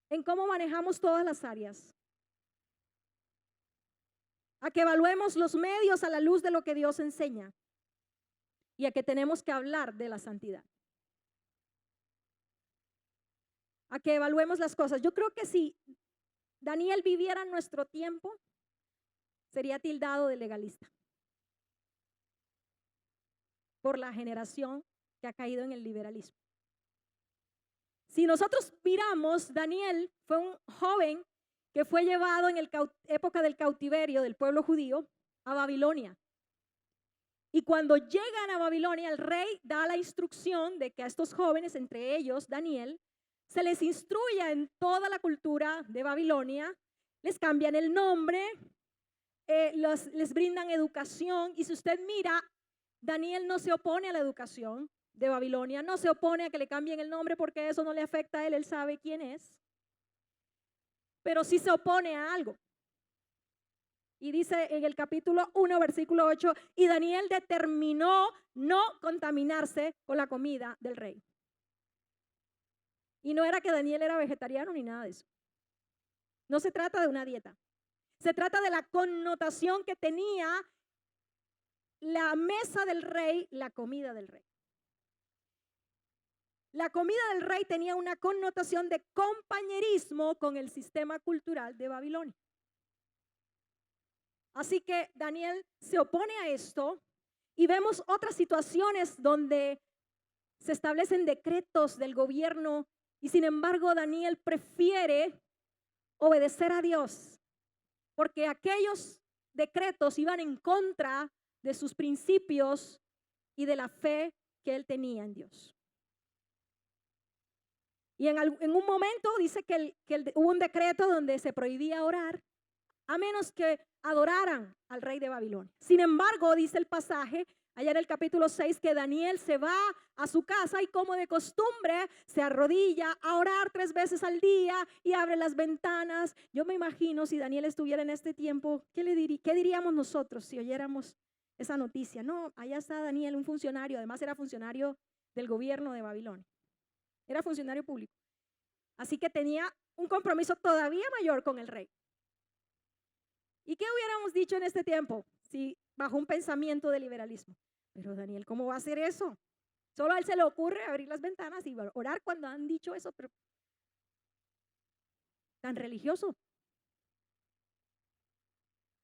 en cómo manejamos todas las áreas, a que evaluemos los medios a la luz de lo que Dios enseña y a que tenemos que hablar de la santidad. A que evaluemos las cosas. Yo creo que si Daniel viviera en nuestro tiempo, sería tildado de legalista. por la generación que ha caído en el liberalismo. Si nosotros miramos, Daniel fue un joven que fue llevado en la época del cautiverio del pueblo judío a Babilonia. Y cuando llegan a Babilonia, el rey da la instrucción de que a estos jóvenes, entre ellos Daniel, se les instruya en toda la cultura de Babilonia, les cambian el nombre, les brindan educación. Y si usted mira, Daniel no se opone a la educación de Babilonia, no se opone a que le cambien el nombre porque eso no le afecta a él sabe quién es, pero sí se opone a algo. Y dice en el capítulo 1, versículo 8, y Daniel determinó no contaminarse con la comida del rey. Y no era que Daniel era vegetariano ni nada de eso. No se trata de una dieta. Se trata de la connotación que tenía la mesa del rey, la comida del rey. La comida del rey tenía una connotación de compañerismo con el sistema cultural de Babilonia. Así que Daniel se opone a esto y vemos otras situaciones donde se establecen decretos del gobierno y sin embargo Daniel prefiere obedecer a Dios porque aquellos decretos iban en contra de sus principios y de la fe que él tenía en Dios. Y en un momento dice que hubo un decreto donde se prohibía orar a menos que adoraran al rey de Babilonia. Sin embargo, dice el pasaje, allá en el capítulo 6, que Daniel se va a su casa y como de costumbre se arrodilla a orar 3 veces al día y abre las ventanas. Yo me imagino si Daniel estuviera en este tiempo, ¿qué diríamos nosotros si oyéramos esa noticia? No, allá está Daniel, un funcionario, además era funcionario del gobierno de Babilonia. Era funcionario público. Así que tenía un compromiso todavía mayor con el rey. ¿Y qué hubiéramos dicho en este tiempo si bajo un pensamiento de liberalismo? Pero Daniel, ¿cómo va a hacer eso? Solo a él se le ocurre abrir las ventanas y orar cuando han dicho eso, pero tan religioso.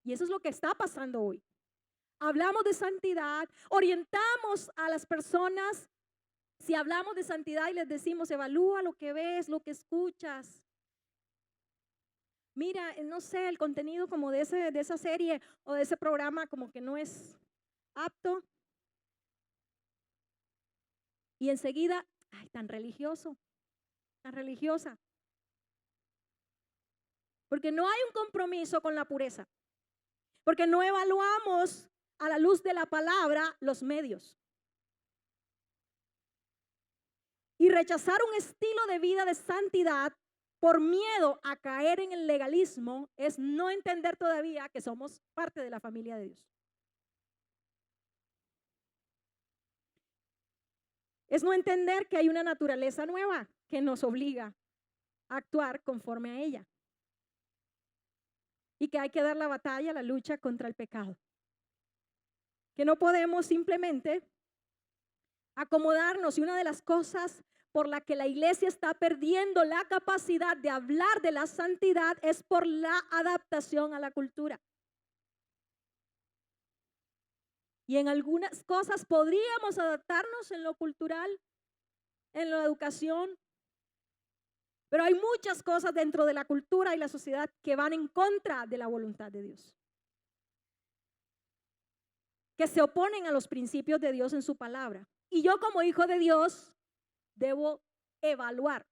Y eso es lo que está pasando hoy. Hablamos de santidad, orientamos a las personas. Si hablamos de santidad y les decimos, evalúa lo que ves, lo que escuchas. Mira, no sé, el contenido como de esa serie o de ese programa como que no es apto. Y enseguida, ay, tan religioso, tan religiosa. Porque no hay un compromiso con la pureza. Porque no evaluamos a la luz de la palabra los medios. Y rechazar un estilo de vida de santidad por miedo a caer en el legalismo es no entender todavía que somos parte de la familia de Dios. Es no entender que hay una naturaleza nueva que nos obliga a actuar conforme a ella. Y que hay que dar la batalla, la lucha contra el pecado. Que no podemos simplemente acomodarnos. Y una de las cosas por la que la iglesia está perdiendo la capacidad de hablar de la santidad es por la adaptación a la cultura. Y en algunas cosas podríamos adaptarnos en lo cultural, en la educación, pero hay muchas cosas dentro de la cultura y la sociedad que van en contra de la voluntad de Dios, que se oponen a los principios de Dios en su palabra. Y yo como hijo de Dios debo evaluar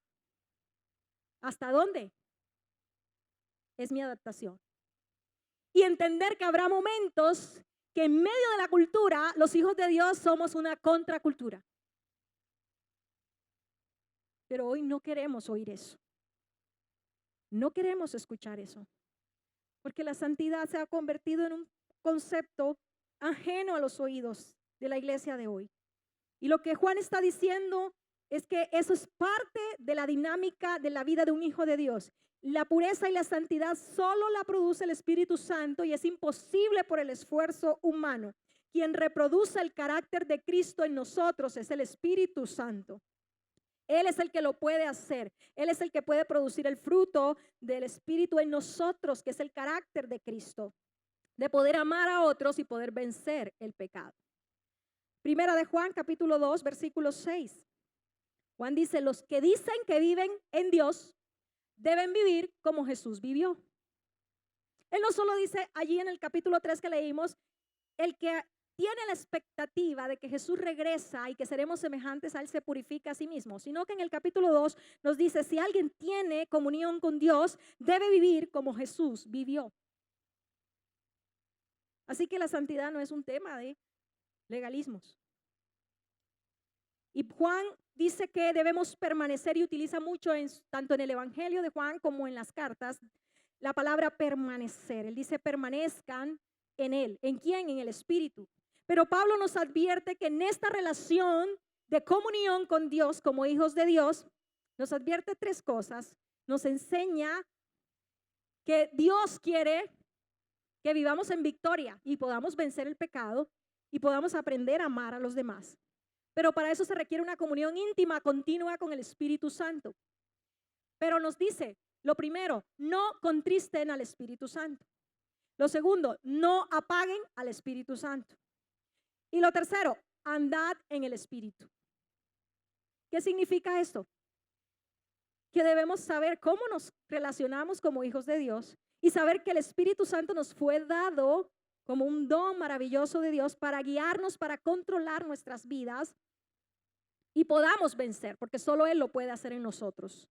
hasta dónde es mi adaptación y entender que habrá momentos que en medio de la cultura los hijos de Dios somos una contracultura. Pero hoy no queremos oír eso. No queremos escuchar eso. Porque la santidad se ha convertido en un concepto ajeno a los oídos de la iglesia de hoy. Y lo que Juan está diciendo es que eso es parte de la dinámica de la vida de un hijo de Dios. La pureza y la santidad solo la produce el Espíritu Santo y es imposible por el esfuerzo humano. Quien reproduce el carácter de Cristo en nosotros es el Espíritu Santo. Él es el que lo puede hacer. Él es el que puede producir el fruto del Espíritu en nosotros, que es el carácter de Cristo, de poder amar a otros y poder vencer el pecado. Primera de Juan, capítulo 2, versículo 6. Juan dice, los que dicen que viven en Dios deben vivir como Jesús vivió. Él no solo dice allí en el capítulo 3 que leímos, el que tiene la expectativa de que Jesús regresa y que seremos semejantes a Él se purifica a sí mismo, sino que en el capítulo 2 nos dice, si alguien tiene comunión con Dios, debe vivir como Jesús vivió. Así que la santidad no es un tema de legalismos. Y Juan dice que debemos permanecer y utiliza mucho tanto en el Evangelio de Juan como en las cartas la palabra permanecer. Él dice permanezcan en Él. ¿En quién? En el Espíritu. Pero Pablo nos advierte que en esta relación de comunión con Dios como hijos de Dios, nos advierte tres cosas. Nos enseña que Dios quiere que vivamos en victoria y podamos vencer el pecado y podamos aprender a amar a los demás. Pero para eso se requiere una comunión íntima, continua con el Espíritu Santo. Pero nos dice, lo primero, no contristen al Espíritu Santo. Lo segundo, no apaguen al Espíritu Santo. Y lo tercero, andad en el Espíritu. ¿Qué significa esto? Que debemos saber cómo nos relacionamos como hijos de Dios y saber que el Espíritu Santo nos fue dado como un don maravilloso de Dios para guiarnos, para controlar nuestras vidas y podamos vencer, porque solo Él lo puede hacer en nosotros.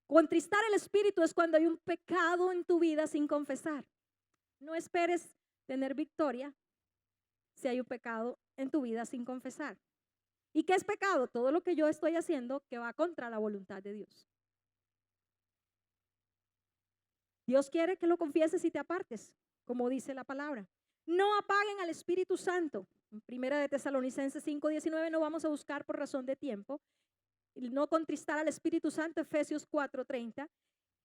Contristar el Espíritu es cuando hay un pecado en tu vida sin confesar. No esperes tener victoria si hay un pecado en tu vida sin confesar. ¿Y qué es pecado? Todo lo que yo estoy haciendo que va contra la voluntad de Dios. Dios quiere que lo confieses y te apartes, como dice la palabra. No apaguen al Espíritu Santo. En Primera de Tesalonicenses 5:19 no vamos a buscar por razón de tiempo. No contristar al Espíritu Santo, Efesios 4:30.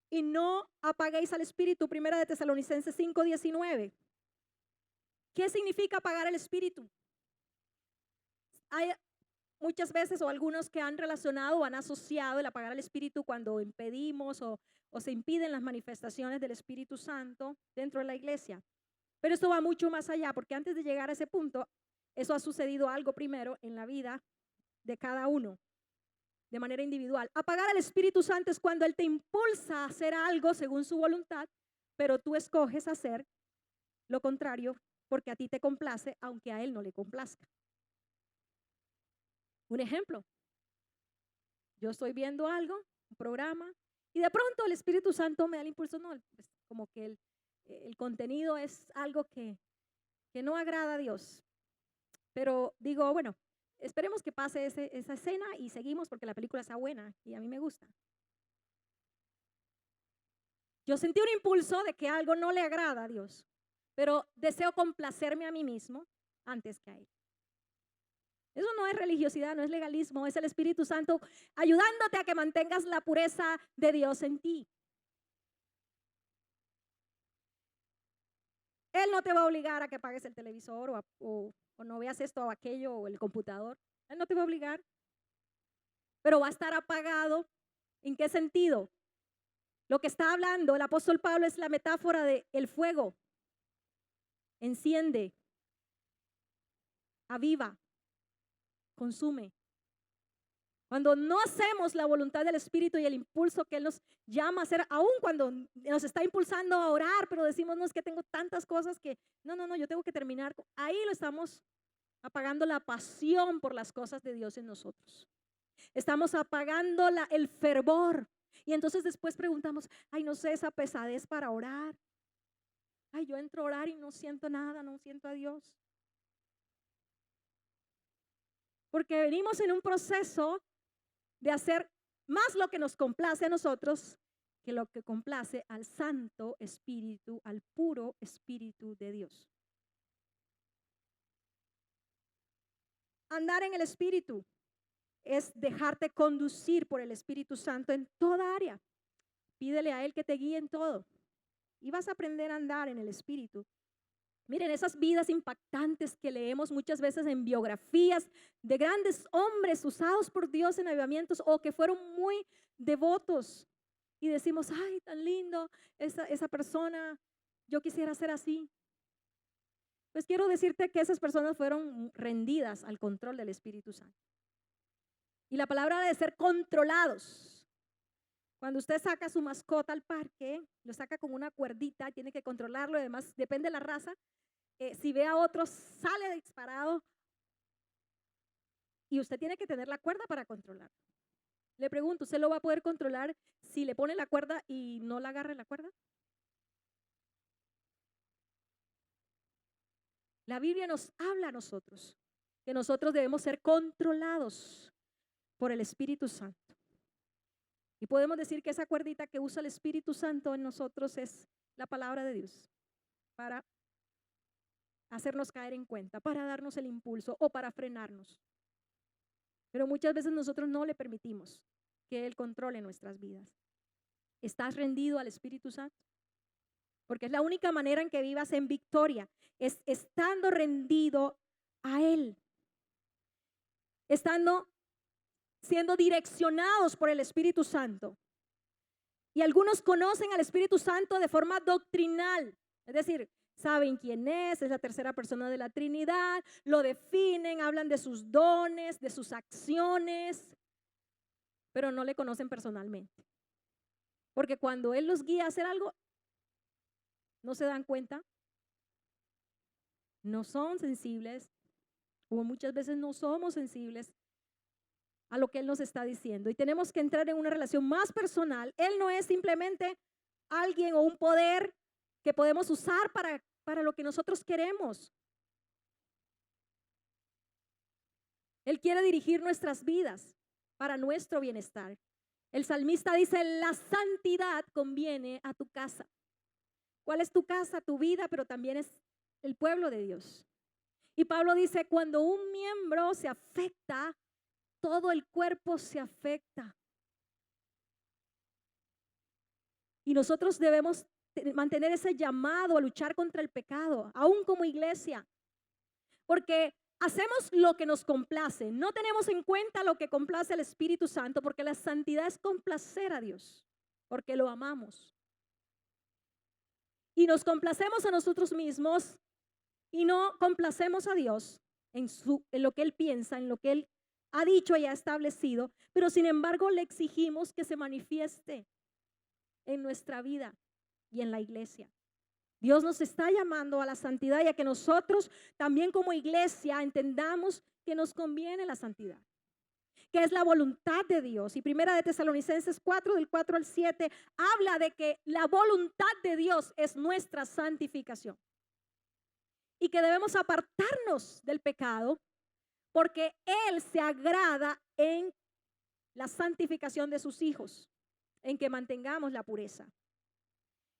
Y no apaguéis al Espíritu, Primera de Tesalonicenses 5:19. ¿Qué significa apagar el Espíritu? Hay muchas veces o algunos que han relacionado o han asociado el apagar el Espíritu cuando impedimos o se impiden las manifestaciones del Espíritu Santo dentro de la iglesia. Pero esto va mucho más allá, porque antes de llegar a ese punto, eso ha sucedido algo primero en la vida de cada uno, de manera individual. Apagar al Espíritu Santo es cuando Él te impulsa a hacer algo según su voluntad, pero tú escoges hacer lo contrario porque a ti te complace, aunque a Él no le complazca. Un ejemplo, yo estoy viendo algo, un programa, y de pronto el Espíritu Santo me da el impulso, no, pues, como que el contenido es algo que no agrada a Dios. Pero digo, bueno, esperemos que pase esa escena y seguimos porque la película está buena y a mí me gusta. Yo sentí un impulso de que algo no le agrada a Dios, pero deseo complacerme a mí mismo antes que a Él. Eso no es religiosidad, no es legalismo, es el Espíritu Santo ayudándote a que mantengas la pureza de Dios en ti. Él no te va a obligar a que apagues el televisor o no veas esto o aquello o el computador. Él no te va a obligar, pero va a estar apagado. ¿En qué sentido? Lo que está hablando el apóstol Pablo es la metáfora del fuego. Enciende, aviva, consume. Cuando no hacemos la voluntad del Espíritu y el impulso que Él nos llama a hacer, aun cuando nos está impulsando a orar, pero decimos, no, es que tengo tantas cosas que, no, yo tengo que terminar. Ahí lo estamos apagando la pasión por las cosas de Dios en nosotros. Estamos apagando el fervor. Y entonces después preguntamos, ay, no sé, esa pesadez para orar. Ay, yo entro a orar y no siento nada, no siento a Dios. Porque venimos en un proceso de hacer más lo que nos complace a nosotros que lo que complace al Santo Espíritu, al puro Espíritu de Dios. Andar en el Espíritu es dejarte conducir por el Espíritu Santo en toda área. Pídele a Él que te guíe en todo y vas a aprender a andar en el Espíritu. Miren, esas vidas impactantes que leemos muchas veces en biografías de grandes hombres usados por Dios en avivamientos o que fueron muy devotos y decimos, ay, tan lindo esa persona, yo quisiera ser así. Pues quiero decirte que esas personas fueron rendidas al control del Espíritu Santo. Y la palabra de ser controlados. Cuando usted saca a su mascota al parque, lo saca con una cuerdita, tiene que controlarlo, además depende de la raza. Si ve a otros, sale disparado y usted tiene que tener la cuerda para controlarlo. Le pregunto, ¿usted lo va a poder controlar si le pone la cuerda y no la agarre la cuerda? La Biblia nos habla a nosotros que nosotros debemos ser controlados por el Espíritu Santo. Y podemos decir que esa cuerdita que usa el Espíritu Santo en nosotros es la palabra de Dios para hacernos caer en cuenta, para darnos el impulso o para frenarnos. Pero muchas veces nosotros no le permitimos que Él controle nuestras vidas. ¿Estás rendido al Espíritu Santo? Porque es la única manera en que vivas en victoria, es estando rendido a Él, siendo direccionados por el Espíritu Santo. Y algunos conocen al Espíritu Santo de forma doctrinal, es decir, saben quién es la tercera persona de la Trinidad, lo definen, hablan de sus dones, de sus acciones, pero no le conocen personalmente. Porque cuando Él los guía a hacer algo, no se dan cuenta, no son sensibles, o muchas veces no somos sensibles a lo que Él nos está diciendo. Y tenemos que entrar en una relación más personal. Él no es simplemente alguien o un poder que podemos usar para lo que nosotros queremos. Él quiere dirigir nuestras vidas para nuestro bienestar. El salmista dice, la santidad conviene a tu casa. ¿Cuál es tu casa? Tu vida, pero también es el pueblo de Dios. Y Pablo dice, cuando un miembro se afecta, todo el cuerpo se afecta. Y nosotros debemos mantener ese llamado a luchar contra el pecado, aún como iglesia. Porque hacemos lo que nos complace, no tenemos en cuenta lo que complace al Espíritu Santo, porque la santidad es complacer a Dios, porque lo amamos. Y nos complacemos a nosotros mismos y no complacemos a Dios en lo que Él piensa, en lo que Él ha dicho y ha establecido, pero sin embargo le exigimos que se manifieste en nuestra vida y en la iglesia. Dios nos está llamando a la santidad y a que nosotros también como iglesia entendamos que nos conviene la santidad, que es la voluntad de Dios. Y Primera de Tesalonicenses 4, del 4 al 7, habla de que la voluntad de Dios es nuestra santificación y que debemos apartarnos del pecado porque Él se agrada en la santificación de sus hijos, en que mantengamos la pureza.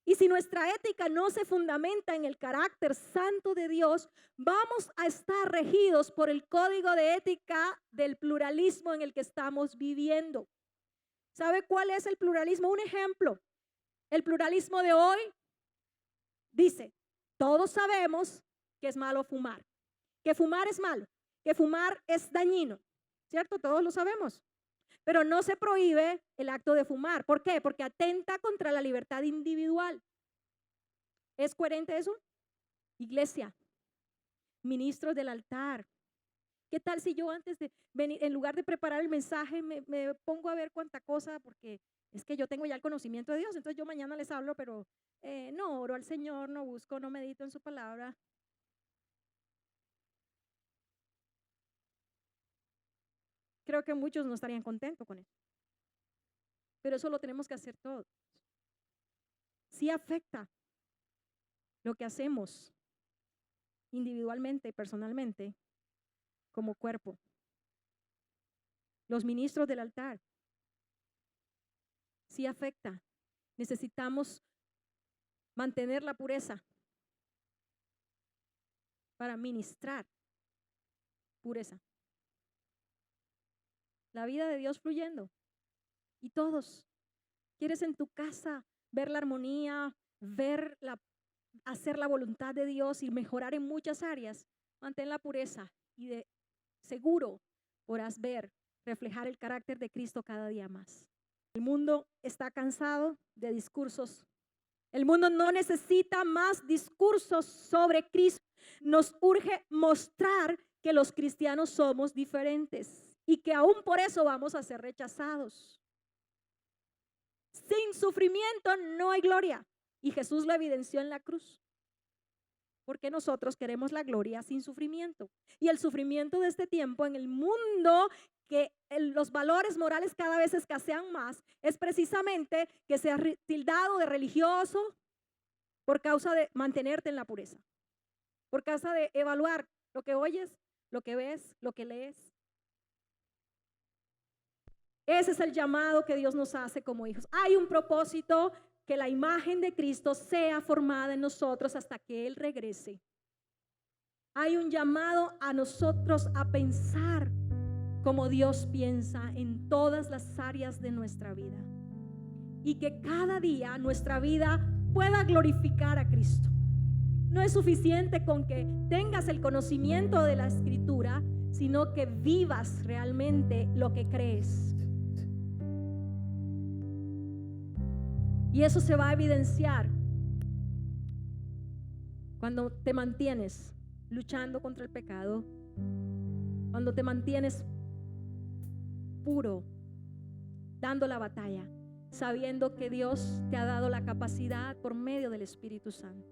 Y si nuestra ética no se fundamenta en el carácter santo de Dios, vamos a estar regidos por el código de ética del pluralismo en el que estamos viviendo. ¿Sabe cuál es el pluralismo? Un ejemplo. El pluralismo de hoy dice, todos sabemos que es malo fumar, que fumar es malo, que fumar es dañino, ¿cierto? Todos lo sabemos. Pero no se prohíbe el acto de fumar. ¿Por qué? Porque atenta contra la libertad individual. ¿Es coherente eso? Iglesia, ministros del altar. ¿Qué tal si yo antes de venir, en lugar de preparar el mensaje, me pongo a ver cuánta cosa? Porque es que yo tengo ya el conocimiento de Dios, entonces yo mañana les hablo, pero no oro al Señor, no busco, no medito en su palabra. Creo que muchos no estarían contentos con eso. Pero eso lo tenemos que hacer todos. Sí afecta lo que hacemos individualmente y personalmente como cuerpo. Los ministros del altar. Sí afecta. Necesitamos mantener la pureza para ministrar pureza. La vida de Dios fluyendo. Y todos, ¿quieres en tu casa ver la armonía, hacer la voluntad de Dios y mejorar en muchas áreas? Mantén la pureza y de seguro podrás reflejar el carácter de Cristo cada día más. El mundo está cansado de discursos. El mundo no necesita más discursos sobre Cristo. nos urge mostrar que los cristianos somos diferentes y que aún por eso vamos a ser rechazados. Sin sufrimiento no hay gloria, y Jesús lo evidenció en la cruz. Porque nosotros queremos la gloria sin sufrimiento. Y el sufrimiento de este tiempo en el mundo, que los valores morales cada vez escasean más, es precisamente que seas tildado de religioso por causa de mantenerte en la pureza, por causa de evaluar lo que oyes, lo que ves, lo que lees. Ese es el llamado que Dios nos hace como hijos. Hay un propósito: que la imagen de Cristo sea formada en nosotros hasta que Él regrese. Hay un llamado a nosotros a pensar como Dios piensa en todas las áreas de nuestra vida, y que cada día nuestra vida pueda glorificar a Cristo. No es suficiente con que tengas el conocimiento de la Escritura, sino que vivas realmente lo que crees. Y eso se va a evidenciar cuando te mantienes luchando contra el pecado, cuando te mantienes puro, dando la batalla, sabiendo que Dios te ha dado la capacidad por medio del Espíritu Santo.